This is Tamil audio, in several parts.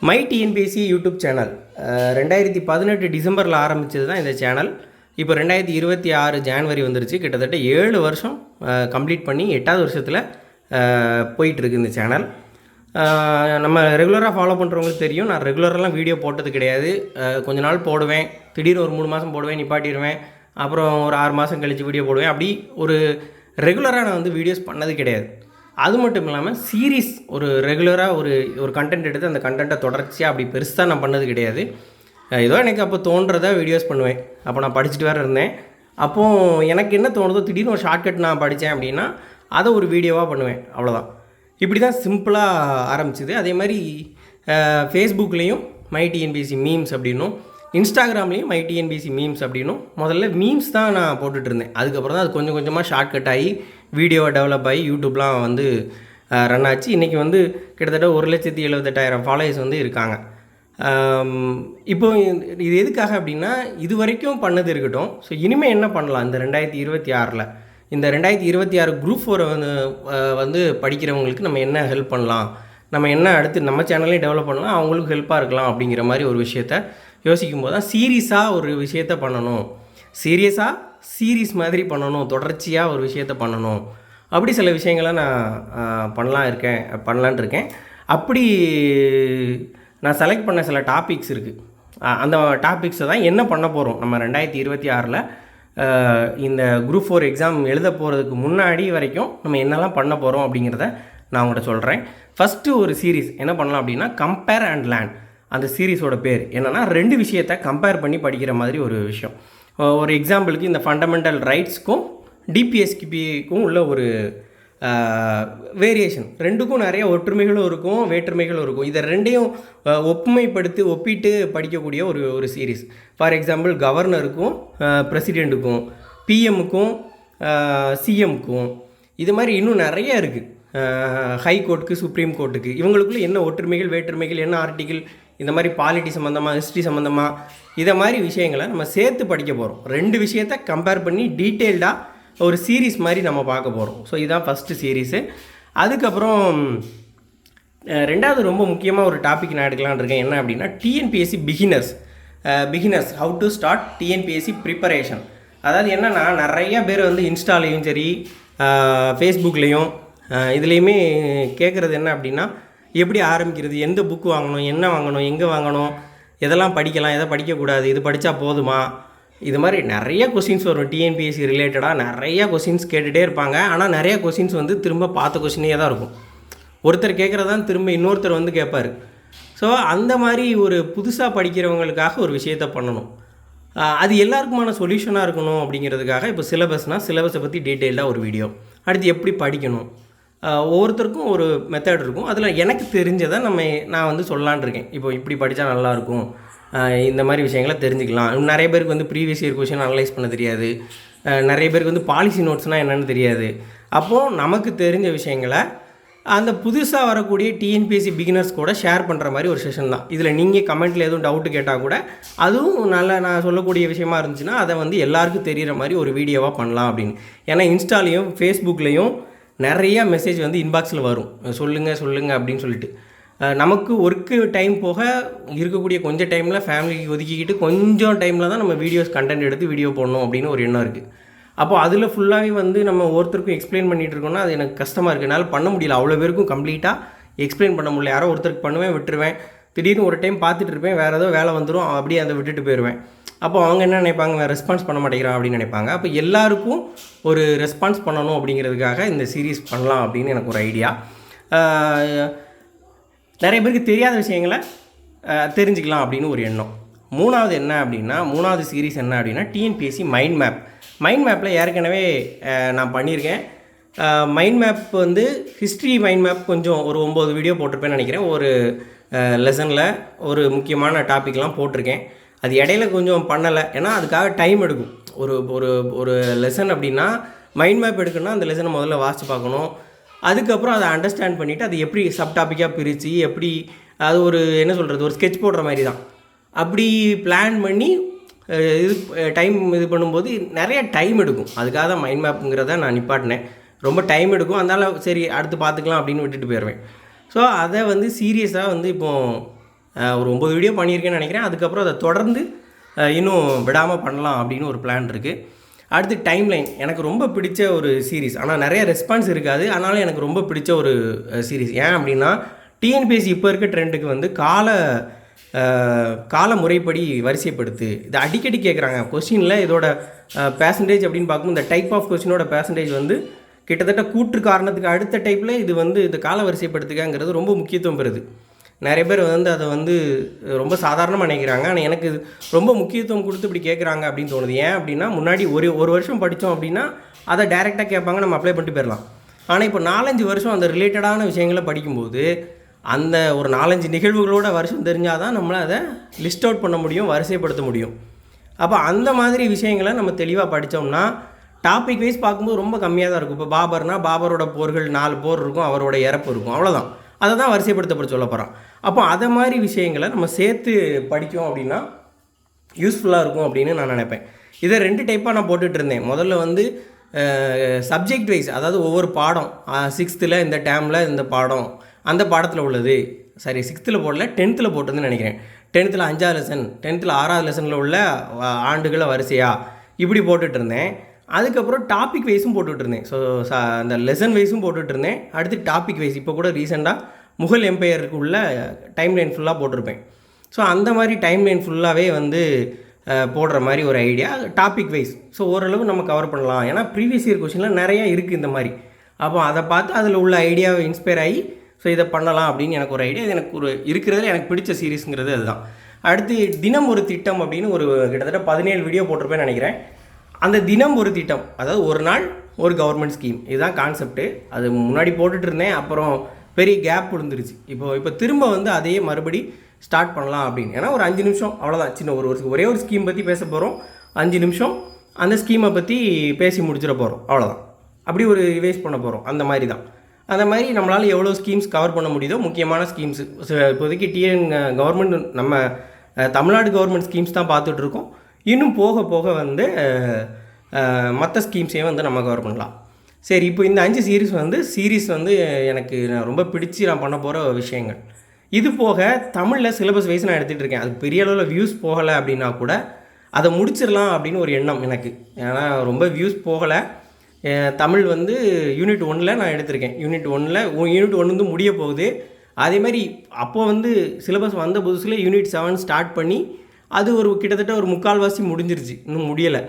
மை டிஎன்பிஎஸ்சி யூடியூப் சேனல் 2018 டிசம்பரில் ஆரம்பித்தது தான் இந்த சேனல். இப்போ 2026 ஜான்வரி வந்துருச்சு. கிட்டத்தட்ட 7 வருஷம் கம்ப்ளீட் பண்ணி 8வது வருஷத்தில் போயிட்டுருக்கு இந்த சேனல். நம்ம ரெகுலராக ஃபாலோ பண்ணுறவங்களுக்கு தெரியும், நான் ரெகுலரெலாம் வீடியோ போட்டது கிடையாது. கொஞ்ச நாள் போடுவேன், திடீர்னு ஒரு 3 மாதம் போடுவேன், நிப்பாட்டிடுவேன். அப்புறம் ஒரு 6 மாதம் கழித்து வீடியோ போடுவேன். அப்படி ஒரு ரெகுலராக நான் வந்து வீடியோஸ் பண்ணது கிடையாது. அது மட்டும் இல்லாமல் சீரீஸ் ஒரு ரெகுலராக ஒரு கண்டென்ட் எடுத்து அந்த கண்டென்ட்டை தொடர்ச்சியாக அப்படி பெருசாக நான் பண்ணது கிடையாது. ஏதோ எனக்கு அப்போ தோன்றதை வீடியோஸ் பண்ணுவேன். அப்போ நான் படிச்சுட்டு வேறு இருந்தேன். அப்போது எனக்கு என்ன தோணுதோ, திடீர்னு ஒரு ஷார்ட்கட் நான் படித்தேன் அப்படின்னா அதை ஒரு வீடியோவாக பண்ணுவேன், அவ்வளோதான். இப்படி தான் சிம்பிளாக ஆரம்பிச்சிது. அதே மாதிரி ஃபேஸ்புக்லேயும் மை டிஎன்பிஎஸ்சி மீம்ஸ் அப்படின்னும், இன்ஸ்டாகிராம்லேயும் மை டிஎன்பிஎஸ்சி மீம்ஸ் அப்படின்னும் முதல்ல மீம்ஸ் தான் நான் போட்டுட்டு இருந்தேன். அதுக்கப்புறம் தான் அது கொஞ்சம் கொஞ்சமாக ஷார்ட்கட் ஆகி வீடியோவை டெவலப் ஆகி யூடியூப்லாம் வந்து ரன் ஆச்சு. இன்றைக்கி வந்து கிட்டத்தட்ட 1,78,000 ஃபாலோயர்ஸ் வந்து இருக்காங்க. இப்போ இது எதுக்காக அப்படின்னா, இது வரைக்கும் பண்ணது இருக்கட்டும். ஸோ இனிமேல் என்ன பண்ணலாம் இந்த 2026 இந்த 2026 குரூப் 4 வந்து படிக்கிறவங்களுக்கு நம்ம என்ன ஹெல்ப் பண்ணலாம், நம்ம என்ன அடுத்து நம்ம சேனல்லையும் டெவலப் பண்ணலாம், அவங்களுக்கு ஹெல்ப்பாக இருக்கலாம் அப்படிங்கிற மாதிரி ஒரு விஷயத்த யோசிக்கும் போது தான் சீரியஸாக ஒரு விஷயத்த பண்ணணும், சீரீஸ் மாதிரி பண்ணணும், தொடர்ச்சியாக ஒரு விஷயத்த பண்ணணும், அப்படி சில விஷயங்களை நான் பண்ணலான் இருக்கேன். அப்படி நான் செலக்ட் பண்ண சில டாபிக்ஸ் இருக்குது. அந்த டாபிக்ஸை தான் என்ன பண்ண போகிறோம் நம்ம 2026 இந்த குரூப் 4 எக்ஸாம் எழுத போகிறதுக்கு முன்னாடி வரைக்கும் நம்ம என்னெல்லாம் பண்ண போகிறோம் அப்படிங்கிறத நான் உங்கள்கிட்ட சொல்கிறேன். ஃபஸ்ட்டு ஒரு சீரீஸ் என்ன பண்ணலாம் அப்படின்னா, கம்பேர் அண்ட் லேர்ன். அந்த சீரீஸோட பேர் என்னென்னா, 2 விஷயத்தை கம்பேர் பண்ணி படிக்கிற மாதிரி ஒரு விஷயம். ஒரு எக்ஸாம்பிளுக்கு இந்த ஃபண்டமெண்டல் ரைட்ஸ்க்கும் டிபிஎஸ்கிபிக்கும் உள்ள ஒரு வேரியேஷன், ரெண்டுக்கும் நிறைய ஒற்றுமைகளும் இருக்கும், வேற்றுமைகளும் இருக்கும். இதை ரெண்டையும் ஒப்பிட்டு படிக்கக்கூடிய ஒரு சீரீஸ். ஃபார் எக்ஸாம்பிள் கவர்னருக்கும் பிரசிடெண்ட்டுக்கும், பிஎம்முக்கும் சிஎம்க்கும், இது மாதிரி இன்னும் நிறைய இருக்குது. ஹை கோர்ட்டுக்கு சுப்ரீம் கோர்ட்டுக்கு இவங்களுக்குள்ள என்ன ஒற்றுமைகள் வேற்றுமைகள், என்ன ஆர்டிக்கிள், இந்த மாதிரி பாலிட்டி சம்மந்தமாக, ஹிஸ்ட்ரி சம்மந்தமாக, இதை மாதிரி விஷயங்களை நம்ம சேர்த்து படிக்க போகிறோம். 2 விஷயத்தை கம்பேர் பண்ணி டீட்டெயில்டாக ஒரு சீரீஸ் மாதிரி நம்ம பார்க்க போகிறோம். ஸோ இதுதான் ஃபஸ்ட்டு சீரீஸு. அதுக்கப்புறம் 2வது ரொம்ப முக்கியமாக ஒரு டாபிக் நான் எடுக்கலான்னு இருக்கேன். என்ன அப்படின்னா, TNPSC beginners how to start TNPSC preparation. அதாவது என்னென்னா, நிறைய பேர் வந்து இன்ஸ்டாலேயும் சரி ஃபேஸ்புக்லேயும் இதுலேயுமே கேட்குறது என்ன அப்படின்னா, எப்படி ஆரம்பிக்கிறது, எந்த புக்கு வாங்கணும், என்ன வாங்கணும், எங்கே வாங்கணும், எதெல்லாம் படிக்கலாம், எதை படிக்கக்கூடாது, இது படித்தா போதுமா, இது மாதிரி நிறைய கொஸ்டின்ஸ் வரும். டிஎன்பிஎஸ்சி ரிலேட்டடாக நிறையா கொஸ்டின்ஸ் கேட்டுகிட்டே இருப்பாங்க. ஆனால் நிறைய கொஸ்டின்ஸ் வந்து திரும்ப பார்த்த கொஸ்டினே தான் இருக்கும். ஒருத்தர் கேட்குறதான் திரும்ப இன்னொருத்தர் வந்து கேட்பார். ஸோ அந்த மாதிரி ஒரு புதுசாக படிக்கிறவங்களுக்காக ஒரு விஷயத்த பண்ணணும். அது எல்லாருக்குமான சொல்யூஷனாக இருக்கணும் அப்படிங்கிறதுக்காக இப்போ சிலபஸை பற்றி டீட்டெயில்டாக ஒரு வீடியோ, அடுத்து எப்படி படிக்கணும், ஒவ்வொருத்தருக்கும் ஒரு மெத்தட் இருக்கும். அதில் எனக்கு தெரிஞ்சதை நான் வந்து சொல்லலான் இருக்கேன். இப்போ இப்படி படித்தா நல்லாயிருக்கும், இந்த மாதிரி விஷயங்களை தெரிஞ்சுக்கலாம். நிறைய பேருக்கு வந்து ப்ரீவியஸ் இயர் கொஷின் அனலைஸ் பண்ண தெரியாது, நிறைய பேருக்கு வந்து பாலிசி நோட்ஸ்னால் என்னென்னு தெரியாது. அப்போது நமக்கு தெரிஞ்ச விஷயங்களை அந்த புதுசாக வரக்கூடிய டிஎன்பிஎஸ்சி பிகினர்ஸ் கூட ஷேர் பண்ணுற மாதிரி ஒரு செஷன் தான். இதில் நீங்கள் கமெண்ட்டில் எதுவும் டவுட்டு கேட்டால் கூட அதுவும் நான் சொல்லக்கூடிய விஷயமா இருந்துச்சுன்னா அதை வந்து எல்லாருக்கும் தெரிகிற மாதிரி ஒரு வீடியோவாக பண்ணலாம் அப்படின்னு. ஏன்னா இன்ஸ்டாலேயும் ஃபேஸ்புக்லேயும் நிறையா மெசேஜ் வந்து இன்பாக்ஸில் வரும், சொல்லுங்கள் அப்படின்னு சொல்லிட்டு. நமக்கு ஒர்க்கு டைம் போக இருக்கக்கூடிய கொஞ்சம் டைமில் ஃபேமிலிக்கு ஒதுக்கிக்கிட்டு கொஞ்சம் டைமில் தான் நம்ம கண்டென்ட் எடுத்து வீடியோ போடணும் அப்படின்னு ஒரு எண்ணம் இருக்குது. அப்போது அதில் ஃபுல்லாகவே வந்து நம்ம ஒருத்தருக்கும் எக்ஸ்பிளைன் பண்ணிகிட்டு இருக்கோம்னா அது எனக்கு கஷ்டமாக இருக்குது. என்னால் பண்ண முடியல, அவ்வளோ பேருக்கும் கம்ப்ளீட்டாக எக்ஸ்பிளைன் பண்ண முடியல. யாரோ ஒருத்தருக்கு பண்ணுவேன், விட்டுருவேன். திடீர்னு ஒரு டைம் பார்த்துட்டு இருப்பேன், வேறு ஏதோ வேலை வந்துடும், அப்படியே அதை விட்டுட்டு போயிடுவேன். அப்போ அவங்க என்ன நினைப்பாங்க, ரெஸ்பான்ஸ் பண்ண மாட்டேங்கிறான் அப்படின்னு நினைப்பாங்க. அப்போ எல்லாருக்கும் ஒரு ரெஸ்பான்ஸ் பண்ணணும் அப்படிங்கிறதுக்காக இந்த சீரீஸ் பண்ணலாம் அப்படின்னு எனக்கு ஒரு ஐடியா. நிறைய பேருக்கு தெரியாத விஷயங்களை தெரிஞ்சுக்கலாம் அப்படின்னு ஒரு எண்ணம். 3வது என்ன அப்படின்னா, 3வது சீரீஸ் என்ன அப்படின்னா, டிஎன்பிஎஸ்சி மைண்ட் மேப்பில் ஏற்கனவே நான் பண்ணியிருக்கேன். மைண்ட் மேப் வந்து ஹிஸ்ட்ரி மைண்ட் மேப் கொஞ்சம் ஒரு 9 வீடியோ போட்டிருப்பேன்னு நினைக்கிறேன். ஒரு லெசனில் ஒரு முக்கியமான டாப்பிக்லாம் போட்டிருக்கேன். அது இடையில கொஞ்சம் பண்ணலை, ஏன்னா அதுக்காக டைம் எடுக்கும். ஒரு லெசன் அப்படின்னா மைண்ட் மேப் எடுக்கணும்னா அந்த லெசனை முதல்ல வாசித்து பார்க்கணும். அதுக்கப்புறம் அதை அண்டர்ஸ்டாண்ட் பண்ணிவிட்டு அது எப்படி சப் டாப்பிக்காக பிரித்து எப்படி அது ஒரு ஸ்கெட்ச் போடுற மாதிரி தான். அப்படி பிளான் பண்ணி இது பண்ணும்போது நிறைய டைம் எடுக்கும். அதுக்காக தான் மைண்ட் மேப்புங்கிறத நான் நிப்பாட்டினேன். ரொம்ப டைம் எடுக்கும், அதனால் சரி அடுத்து பார்த்துக்கலாம் அப்படின்னு விட்டுட்டு போயிடுவேன். ஸோ அதை வந்து சீரியஸாக வந்து இப்போது ஒரு 9 வீடியோ பண்ணியிருக்கேன்னு நினைக்கிறேன். அதுக்கப்புறம் அதை தொடர்ந்து இன்னும் விடாமல் பண்ணலாம் அப்படின்னு ஒரு பிளான் இருக்குது. அடுத்து டைம்லைன் எனக்கு ரொம்ப பிடிச்ச ஒரு சீரீஸ். ஆனால் நிறைய ரெஸ்பான்ஸ் இருக்காது, ஆனாலும் எனக்கு ரொம்ப பிடிச்ச ஒரு சீரீஸ். ஏன் அப்படின்னா டிஎன்பிஎஸ்சி இப்போ இருக்க ட்ரெண்டுக்கு வந்து கால முறைப்படி வரிசைப்படுத்து. இதை அடிக்கடி கேட்குறாங்க கொஸ்டினில். இதோட பேர்சன்டேஜ் அப்படின்னு பார்க்கும்போது இந்த டைப் ஆஃப் கொஸ்டினோட பேர்சன்டேஜ் வந்து கிட்டத்தட்ட கூற்று காரணத்துக்கு அடுத்த டைப்பில் இது வந்து இந்த கால வரிசைப்படுத்துக்காங்கிறது ரொம்ப முக்கியத்துவம் பெறுது. நிறைய பேர் வந்து அதை வந்து ரொம்ப சாதாரணமாக நினைக்கிறாங்க. ஆனால் எனக்கு ரொம்ப முக்கியத்துவம் கொடுத்து இப்படி கேட்குறாங்க அப்படின்னு தோணுது. ஏன் அப்படின்னா முன்னாடி ஒரு வருஷம் படித்தோம் அப்படின்னா அதை டைரெக்டாக கேட்பாங்க, நம்ம அப்ளை பண்ணிட்டு போயிடலாம். ஆனால் இப்போ 4-5 வருஷம் அந்த ரிலேட்டடான விஷயங்களை படிக்கும்போது அந்த ஒரு 4-5 நிகழ்வுகளோட வருஷம் தெரிஞ்சால் தான் நம்மளை அதை லிஸ்ட் அவுட் பண்ண முடியும், வரிசைப்படுத்த முடியும். அப்போ அந்த மாதிரி விஷயங்களை நம்ம தெளிவாக படித்தோம்னா டாபிக் வைஸ் பார்க்கும்போது ரொம்ப கம்மியாக தான் இருக்கும். இப்போ பாபரோட போர்கள் 4 போர் இருக்கும், அவரோட இறப்பு இருக்கும், அவ்வளோதான். அதை தான் வரிசைப்படுத்தப்பட சொல்ல போகிறான். அப்போ அதை மாதிரி விஷயங்களை நம்ம சேர்த்து படித்தோம் அப்படின்னா யூஸ்ஃபுல்லாக இருக்கும் அப்படின்னு நான் நினைப்பேன். இதை 2 டைப்பாக நான் போட்டுட்டு இருந்தேன். முதல்ல வந்து சப்ஜெக்ட் வைஸ், அதாவது ஒவ்வொரு பாடம் 6th இந்த டேமில் இந்த பாடம் அந்த பாடத்தில் உள்ளது. சரி 6th போடல, 10th போட்டுருந்துன்னு நினைக்கிறேன். 10th 5வது லெசன், 10th 6வது லெசனில் உள்ள ஆண்டுகளை வரிசையா இப்படி போட்டுட்டு இருந்தேன். அதுக்கப்புறம் டாபிக் வைஸும் போட்டுட்ருந்தேன். ஸோ அந்த லெசன் வைஸும் போட்டுட்ருந்தேன். அடுத்து டாபிக் வைஸ் இப்போ கூட ரீசெண்டாக முகல் எம்பையருக்கு உள்ள டைம்லைன் ஃபுல்லாக போட்டிருப்பேன். ஸோ அந்த மாதிரி டைம்லைன் ஃபுல்லாகவே வந்து போடுற மாதிரி ஒரு ஐடியா டாபிக் வைஸ். ஸோ ஓரளவு நம்ம கவர் பண்ணலாம். ஏன்னா ப்ரீவியஸ் இயர் கொஸ்டினில் நிறையா இருக்குது இந்த மாதிரி. அப்போ அதை பார்த்து அதில் உள்ள ஐடியாவை இன்ஸ்பயர் ஆகி ஸோ இதை பண்ணலாம் அப்படின்னு எனக்கு ஒரு ஐடியா. இது எனக்கு ஒரு இருக்கிறதுல எனக்கு பிடிச்ச சீரீஸுங்கிறது அதுதான். அடுத்து தினம் ஒரு திட்டம் அப்படின்னு ஒரு கிட்டத்தட்ட 17 வீடியோ போட்டிருப்பேன்னு நினைக்கிறேன். அந்த தினம் ஒரு திட்டம், அதாவது ஒரு நாள் ஒரு கவர்மெண்ட் ஸ்கீம், இதுதான் கான்செப்ட்டு. அது முன்னாடி போட்டுட்டு இருந்தேன், அப்புறம் பெரிய கேப் விழுந்துருச்சு. இப்போ திரும்ப வந்து அதையே மறுபடி ஸ்டார்ட் பண்ணலாம் அப்படின்னு. ஏன்னா ஒரு 5 நிமிஷம் அவ்வளோதான், சின்ன ஒரே ஒரு ஸ்கீம் பற்றி பேச போகிறோம். 5 நிமிஷம் அந்த ஸ்கீமை பற்றி பேசி முடிச்சிட போகிறோம், அவ்வளோதான். அப்படி ஒரு ரிவைஸ் பண்ண போகிறோம். அந்த மாதிரி தான். அந்த மாதிரி நம்மளால் எவ்வளோ ஸ்கீம்ஸ் கவர் பண்ண முடியுதோ முக்கியமான ஸ்கீம்ஸு. இப்போதைக்கு கவர்மெண்ட் நம்ம தமிழ்நாடு கவர்மெண்ட் ஸ்கீம்ஸ் தான் பார்த்துட்ருக்கோம். இன்னும் போக போக வந்து மற்ற ஸ்கீம்ஸையும் வந்து நம்ம கவர் பண்ணலாம். சரி, இப்போ இந்த 5 சீரீஸ் வந்து எனக்கு நான் ரொம்ப பிடிச்சி நான் பண்ண போகிற விஷயங்கள். இது போக தமிழில் சிலபஸ் வைஸ் நான் எடுத்துகிட்டு இருக்கேன். அது பெரிய அளவில் வியூஸ் போகலை அப்படின்னா கூட அதை முடிச்சிடலாம் அப்படின்னு ஒரு எண்ணம் எனக்கு. ஏன்னா ரொம்ப வியூஸ் போகலை. தமிழ் வந்து யூனிட் 1 நான் எடுத்திருக்கேன். யூனிட் 1 வந்து முடிய போகுது. அதேமாதிரி அப்போது வந்து சிலபஸ் வந்த புதுசில் யூனிட் 7 ஸ்டார்ட் பண்ணி அது ஒரு கிட்டத்தட்ட ஒரு 3/4 முடிஞ்சிருச்சு. இன்னும் முடியலை,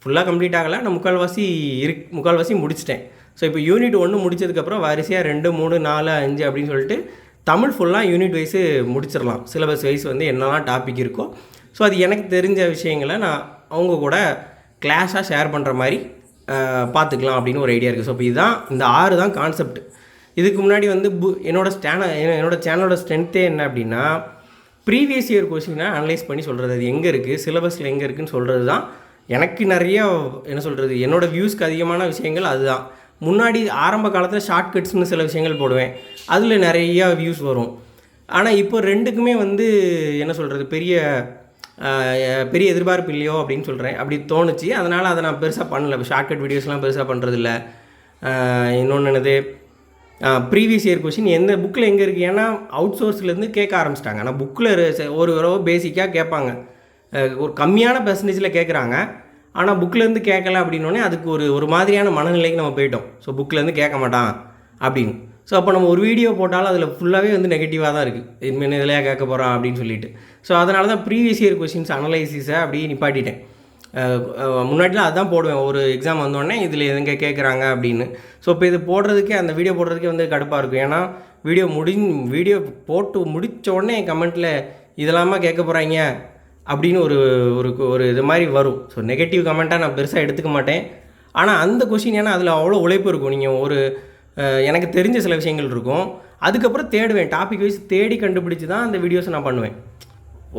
ஃபுல்லாக கம்ப்ளீட் ஆகலை. நான் முக்கால்வாசி முடிச்சிட்டேன். ஸோ இப்போ யூனிட் 1 முடித்ததுக்கப்புறம் வரிசையாக 2, 3, 4, 5 அப்படின்னு சொல்லிட்டு தமிழ் ஃபுல்லாக யூனிட் வைஸு முடிச்சிடலாம். சிலபஸ் வைஸ் வந்து என்னெல்லாம் டாபிக் இருக்கோ ஸோ அது எனக்கு தெரிஞ்ச விஷயங்களை நான் அவங்க கூட கிளாஸாக ஷேர் பண்ணுற மாதிரி பார்த்துக்கலாம் அப்படின்னு ஒரு ஐடியா இருக்குது. ஸோ இப்போ இதுதான் இந்த 6 தான் கான்செப்ட். இதுக்கு முன்னாடி வந்து என்னோடய சேனலோட ஸ்ட்ரென்த்தே என்ன அப்படின்னா ப்ரீவியஸ் இயர் கொஸ்டினை அனலைஸ் பண்ணி சொல்கிறது. அது எங்கே இருக்குது, சிலபஸில் எங்கே இருக்குதுன்னு சொல்கிறது தான். எனக்கு நிறைய என்னோடய வியூஸ்க்கு அதிகமான விஷயங்கள் அதுதான். முன்னாடி ஆரம்ப காலத்தில் ஷார்ட்கட்ஸ்னு சில விஷயங்கள் போடுவேன், அதில் நிறையா வியூஸ் வரும். ஆனால் இப்போ 2க்குமே வந்து பெரிய எதிர்பார்ப்பு இல்லையோ அப்படின்னு சொல்கிறேன். அப்படி தோணுச்சு. அதனால் அதை நான் பெருசாக பண்ணல. இப்போ ஷார்ட்கட் வீடியோஸ்லாம் பெருசாக பண்ணுறதில்ல. இன்னொன்று என்னது, ப்ரீவியஸ் இயர் கொஸ்டின் எந்த புக்கில் எங்கே இருக்குது. ஏன்னா அவுட் சோர்ஸ்லேருந்து கேட்க ஆரம்பிச்சிட்டாங்க. ஆனால் புக்கில் ஒரு பேசிக்காக கேட்பாங்க, ஒரு கம்மியான பெர்சன்டேஜில் கேட்குறாங்க. ஆனால் புக்கிலேருந்து கேட்கல அப்படின்னோடனே அதுக்கு ஒரு மாதிரியான மனநிலைக்கு நம்ம போயிட்டோம். ஸோ புக்கிலேருந்து கேட்க மாட்டான் அப்படின்னு. ஸோ அப்போ நம்ம ஒரு வீடியோ போட்டாலும் அதில் ஃபுல்லாகவே வந்து நெகட்டிவாக தான் இருக்குது. இனிமேல் இதிலையாக கேட்க போகிறான் அப்படின்னு சொல்லிட்டு. ஸோ அதனால தான் ப்ரீவியஸ் இயர் கொஸ்டின்ஸ் அனலைசிஸை அப்படியே நிப்பாட்டிட்டேன். முன்னாடிலாம் அதுதான் போடுவேன். ஒரு எக்ஸாம் வந்தோடனே இதில் எங்கே கேட்குறாங்க அப்படின்னு. ஸோ இப்போ இது போடுறதுக்கே, அந்த வீடியோ போடுறதுக்கே வந்து கடுப்பாக இருக்கும். ஏன்னா வீடியோ போட்டு முடித்த உடனே கமெண்ட்டில் இதெல்லாமா கேட்க போகிறாங்க அப்படின்னு ஒரு இது மாதிரி வரும். ஸோ நெகட்டிவ் கமெண்ட்டாக நான் பெருசாக எடுத்துக்க மாட்டேன். ஆனால் அந்த கொஷின், ஏன்னா அதில் அவ்வளோ உழைப்பு இருக்கும். நீங்கள் எனக்கு தெரிஞ்ச சில விஷயங்கள் இருக்கும், அதுக்கப்புறம் தேடுவேன், டாபிக் வைஸ் தேடி கண்டுபிடிச்சி தான் அந்த வீடியோஸை நான் பண்ணுவேன்.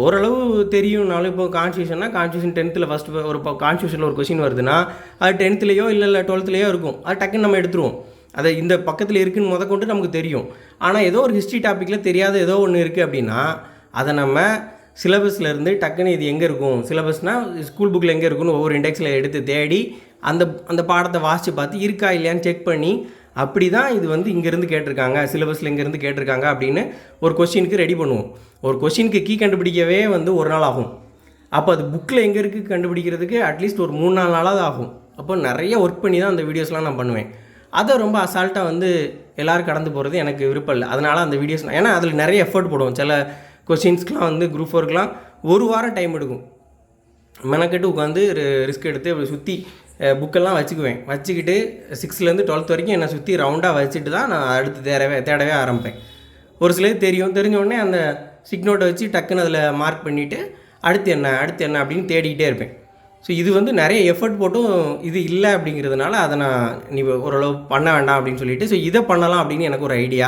ஓரளவு தெரியும்னாலும் இப்போ கான்ஸ்டியூஷன்னா 10th ஃபஸ்ட்டு ஒரு கான்ஸ்டியூஷனில் ஒரு கொஷின் வருதுன்னா அது 10th இல்லை 12th இருக்கும். அது டக்குன்னு நம்ம எடுத்துருவோம். அதை இந்த பக்கத்தில் இருக்குதுன்னு முதற்கொண்டு நமக்கு தெரியும். ஆனால் ஏதோ ஒரு ஹிஸ்ட்ரி டாப்பிக்கில் தெரியாத ஏதோ ஒன்று இருக்குது அப்படின்னா அதை நம்ம சிலபஸ்லேருந்து டக்குன்னு இது எங்கே இருக்கும், சிலபஸ்னால் ஸ்கூல் புக்கில் எங்கே இருக்குன்னு ஒவ்வொரு இண்டெக்ஸில் எடுத்து தேடி அந்த பாடத்தை வாசித்து பார்த்து இருக்கா இல்லையான்னு செக் பண்ணி அப்படி தான் இது வந்து இங்கேருந்து கேட்டிருக்காங்க, சிலபஸில் இங்கேருந்து கேட்டிருக்காங்க அப்படின்னு ஒரு கொஸ்டினுக்கு ரெடி பண்ணுவோம். ஒரு கொஸ்டினுக்கு கீ கண்டுபிடிக்கவே வந்து ஒரு நாள் ஆகும். அப்போ அது புக்கில் எங்கே இருக்குது கண்டுபிடிக்கிறதுக்கு அட்லீஸ்ட் ஒரு 3-4 நாளாவது ஆகும். அப்போ நிறைய ஒர்க் பண்ணி தான் அந்த வீடியோஸ்லாம் நான் பண்ணுவேன். அதை ரொம்ப அசால்ட்டாக வந்து எல்லோரும் கடந்து போகிறது எனக்கு விருப்பம் இல்லை. அதனால் அந்த வீடியோஸ் ஏன்னா அதில் நிறைய எஃபர்ட் போடுவோம். சில கொஸ்டின்ஸ்க்கெலாம் வந்து குரூப் 4க்குலாம் 1 வாரம் டைம் எடுக்கும். மெனக்கெட்டு உட்காந்து ரிஸ்க் எடுத்து அப்படி சுற்றி புக்கெல்லாம் வச்சுக்கிட்டு 6லேருந்து 12th வரைக்கும் என்னை சுற்றி ரவுண்டாக வச்சுட்டு தான் நான் அடுத்து தேடவே ஆரம்பிப்பேன். ஒரு சிலது தெரிஞ்ச உடனே அந்த ஸ்டிக் நோட்டை வச்சு டக்குன்னு அதில் மார்க் பண்ணிவிட்டு அடுத்து என்ன அப்படின்னு தேடிக்கிட்டே இருப்பேன். ஸோ இது வந்து நிறைய எஃபர்ட் போட்டும் இது இல்லை அப்படிங்கிறதுனால அதை நான் நீ ஓரளவு பண்ண வேண்டாம் அப்படின்னு சொல்லிவிட்டு ஸோ இதை பண்ணலாம் அப்படின்னு எனக்கு ஒரு ஐடியா.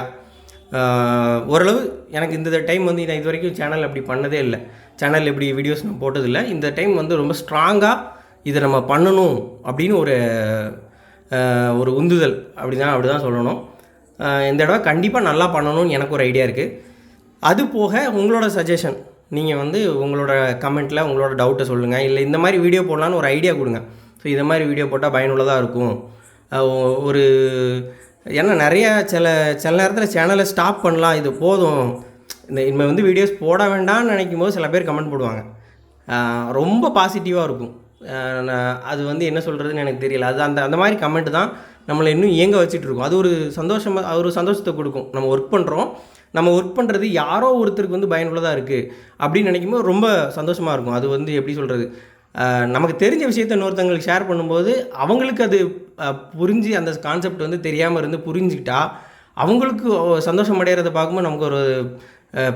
ஓரளவு எனக்கு இந்த டைம் வந்து நான் இது வரைக்கும் சேனல் அப்படி பண்ணதே இல்லை. சேனல் எப்படி வீடியோஸ் நான் போட்டதில்லை. இந்த டைம் வந்து ரொம்ப ஸ்ட்ராங்காக இதை நம்ம பண்ணணும் அப்படின்னு ஒரு உந்துதல் அப்படி தான் சொல்லணும். இந்த தடவை கண்டிப்பாக நல்லா பண்ணணும்னு எனக்கு ஒரு ஐடியா இருக்குது. அது போக உங்களோட சஜஷன் நீங்கள் வந்து உங்களோட கமெண்ட்டில் உங்களோட டவுட்டை சொல்லுங்கள். இல்லை இந்த மாதிரி வீடியோ போடலான்னு ஒரு ஐடியா கொடுங்க. ஸோ இந்த மாதிரி வீடியோ போட்டால் பயனுள்ளதாக இருக்கும். ஏன்னா நிறையா சில நேரத்தில் சேனலை ஸ்டாப் பண்ணலாம், இது போதும், இனிமேல் வந்து வீடியோஸ் போட வேண்டாம்னு நினைக்கும் போது சில பேர் கமெண்ட் போடுவாங்க. ரொம்ப பாசிட்டிவாக இருக்கும். அது வந்து என்ன சொல்கிறதுன்னு எனக்கு தெரியல. அது அந்த மாதிரி கமெண்ட் தான் நம்மளை இன்னும் இயங்க வச்சுட்ருக்கோம். அது ஒரு சந்தோஷத்தை கொடுக்கும். நம்ம ஒர்க் பண்ணுறது யாரோ ஒருத்தருக்கு வந்து பயனுள்ளதாக இருக்குது அப்படின்னு நினைக்கும்போது ரொம்ப சந்தோஷமாக இருக்கும். அது வந்து எப்படி சொல்கிறது, நமக்கு தெரிஞ்ச விஷயத்தை இன்னொருத்தங்களுக்கு ஷேர் பண்ணும்போது அவங்களுக்கு அது புரிஞ்சு அந்த கான்செப்ட் வந்து தெரியாமல் இருந்து புரிஞ்சுக்கிட்டா அவங்களுக்கு சந்தோஷம் அடைகிறத பார்க்கும்போது நமக்கு ஒரு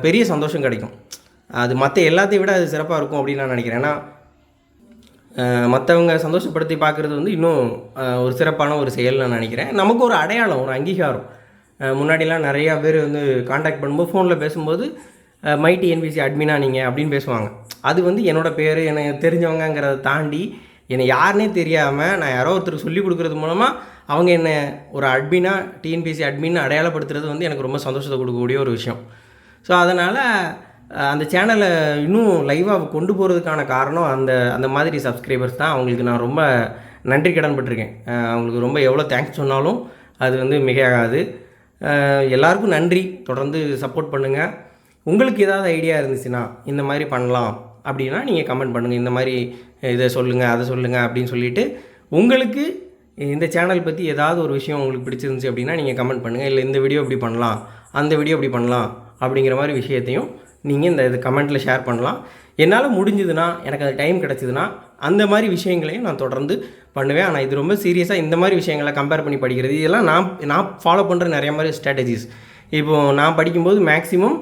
பெரிய சந்தோஷம் கிடைக்கும். அது மற்ற எல்லாத்தையும் விட அது சிறப்பாக இருக்கும் அப்படின்னு நான் நினைக்கிறேன். ஏன்னா மற்றவங்க சந்தோஷப்படுத்தி பார்க்குறது வந்து இன்னும் ஒரு சிறப்பான ஒரு செயல் நான் நினைக்கிறேன். நமக்கு ஒரு அடையாளம், ஒரு அங்கீகாரம். முன்னாடிலாம் நிறையா பேர் வந்து காண்டாக்ட் பண்ணும்போது ஃபோனில் பேசும்போது மை டிஎன்பிசி அட்மினா நீங்கள் அப்படின்னு பேசுவாங்க. அது வந்து என்னோடய பேர் எனக்கு தெரிஞ்சவங்கிறத தாண்டி என்னை யாருனே தெரியாமல் நான் யாரோ ஒருத்தருக்கு சொல்லிக் கொடுக்குறது மூலமாக அவங்க என்னை ஒரு அட்மினா டிஎன்பிசி அட்மின்னு அடையாளப்படுத்துறது வந்து எனக்கு ரொம்ப சந்தோஷத்தை கொடுக்கக்கூடிய ஒரு விஷயம். ஸோ அதனால் அந்த சேனலை இன்னும் லைவாக கொண்டு போகிறதுக்கான காரணம் அந்த மாதிரி சப்ஸ்கிரைபர்ஸ் தான். அவங்களுக்கு நான் ரொம்ப நன்றி கடன் பட்டிருக்கேன். அவங்களுக்கு ரொம்ப எவ்வளோ தேங்க்ஸ் சொன்னாலும் அது வந்து மிகையாகாது. எல்லாருக்கும் நன்றி. தொடர்ந்து சப்போர்ட் பண்ணுங்கள். உங்களுக்கு ஏதாவது ஐடியா இருந்துச்சுன்னா இந்த மாதிரி பண்ணலாம் அப்படின்னா நீங்கள் கமெண்ட் பண்ணுங்கள். இந்த மாதிரி இதை சொல்லுங்கள், அதை சொல்லுங்கள் அப்படின்னு சொல்லிவிட்டு உங்களுக்கு இந்த சேனல் பற்றி ஏதாவது ஒரு விஷயம் உங்களுக்கு பிடிச்சிருந்துச்சு அப்படின்னா நீங்கள் கமெண்ட் பண்ணுங்கள். இல்லை இந்த வீடியோ இப்படி பண்ணலாம், அந்த வீடியோ இப்படி பண்ணலாம் அப்படிங்கிற மாதிரி விஷயத்தையும் நீங்கள் இது கமெண்ட்டில் ஷேர் பண்ணலாம். என்னால் முடிஞ்சதுன்னா, எனக்கு அது டைம் கிடச்சிதுன்னா அந்த மாதிரி விஷயங்களையும் நான் தொடர்ந்து பண்ணுவேன். ஆனால் இது ரொம்ப சீரியஸாக இந்த மாதிரி விஷயங்களை கம்பேர் பண்ணி படிக்கிறது, இதெல்லாம் நான் ஃபாலோ பண்ணுற நிறைய மாதிரி ஸ்ட்ராட்டஜிஸ். இப்போது நான் படிக்கும்போது மேக்ஸிமம்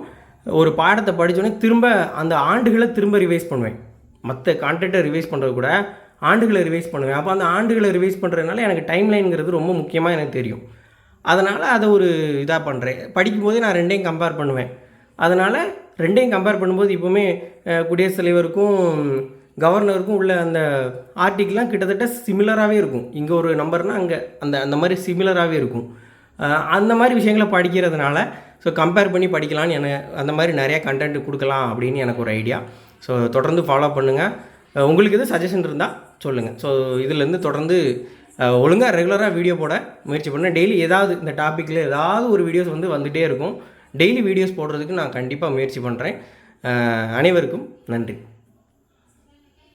ஒரு பாடத்தை படித்தோடனே திரும்ப அந்த ஆண்டுகளை திரும்ப ரிவைஸ் பண்ணுவேன். மற்ற கான்டென்ட்டை ரிவைஸ் பண்ணுறது கூட ஆண்டுகளை ரிவைஸ் பண்ணுவேன். அப்போ அந்த ஆண்டுகளை ரிவைஸ் பண்ணுறதுனால எனக்கு டைம்லைனுங்கிறது ரொம்ப முக்கியமாக எனக்கு தெரியும். அதனால் அதை ஒரு இதாக பண்ணுறேன். படிக்கும்போதே நான் ரெண்டையும் கம்பேர் பண்ணுவேன். அதனால் ரெண்டையும் கம்பேர் பண்ணும்போது இப்போவுமே குடியரசுத் தலைவருக்கும் கவர்னருக்கும் உள்ள அந்த ஆர்டிக்கெலாம் கிட்டத்தட்ட சிமிலராகவே இருக்கும். இங்கே ஒரு நம்பர்னால் அங்கே அந்த மாதிரி சிமிலராகவே இருக்கும். அந்த மாதிரி விஷயங்களை படிக்கிறதுனால ஸோ கம்பேர் பண்ணி படிக்கலான்னு அந்த மாதிரி நிறையா கண்டென்ட் கொடுக்கலாம் அப்படின்னு எனக்கு ஒரு ஐடியா. ஸோ தொடர்ந்து ஃபாலோ பண்ணுங்கள். உங்களுக்கு எதுவும் சஜஷன் இருந்தால் சொல்லுங்கள். ஸோ இதிலேருந்து தொடர்ந்து ஒழுங்காக ரெகுலராக வீடியோ போட முயற்சி பண்ணேன். டெய்லி ஏதாவது இந்த டாப்பிக்கில் ஏதாவது ஒரு வீடியோஸ் வந்து வந்துகிட்டே இருக்கும். டெய்லி வீடியோஸ் போடுறதுக்கு நான் கண்டிப்பாக முயற்சி பண்ணுறேன். அனைவருக்கும் நன்றி.